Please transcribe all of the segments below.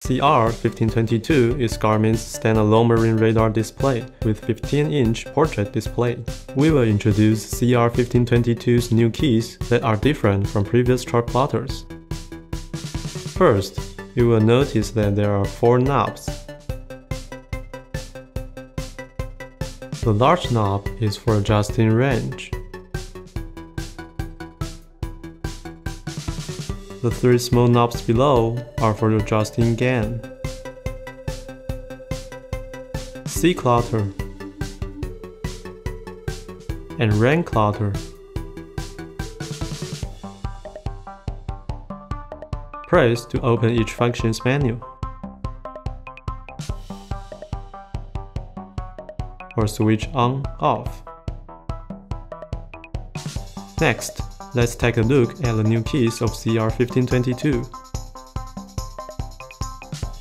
CR1522 is Garmin's standalone marine radar display with 15-inch portrait display. We will introduce CR1522's new keys that are different from previous chart plotters. First, you will notice that there are 4 knobs. The large knob is for adjusting range. The 3 small knobs below are for adjusting gain. C clutter and rank clutter. Press to open each function's menu, or switch on/off. Next, let's take a look at the new keys of CR1522.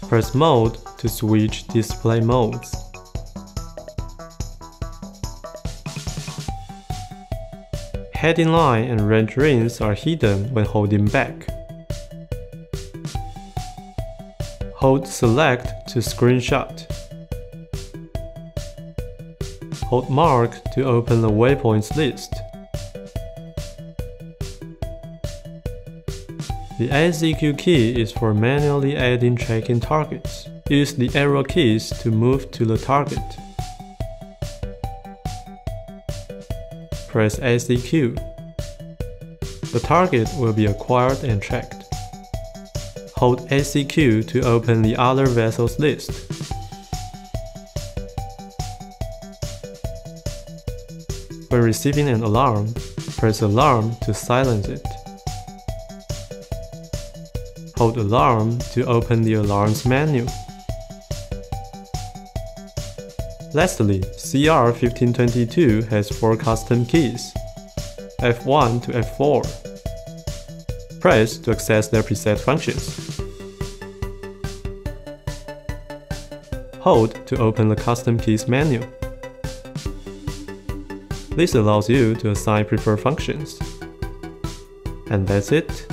Press Mode to switch display modes. Heading line and range rings are hidden when holding back. Hold Select to screenshot. Hold Mark to open the waypoints list. The AZQ key is for manually adding tracking targets. Use the arrow keys to move to the target. Press AZQ. The target will be acquired and tracked. Hold AZQ to open the other vessels list. When receiving an alarm, press Alarm to silence it. Hold Alarm to open the alarms menu. Lastly, CR1522 has 4 custom keys, F1 to F4. Press to access their preset functions. Hold to open the custom keys menu. This allows you to assign preferred functions. And that's it.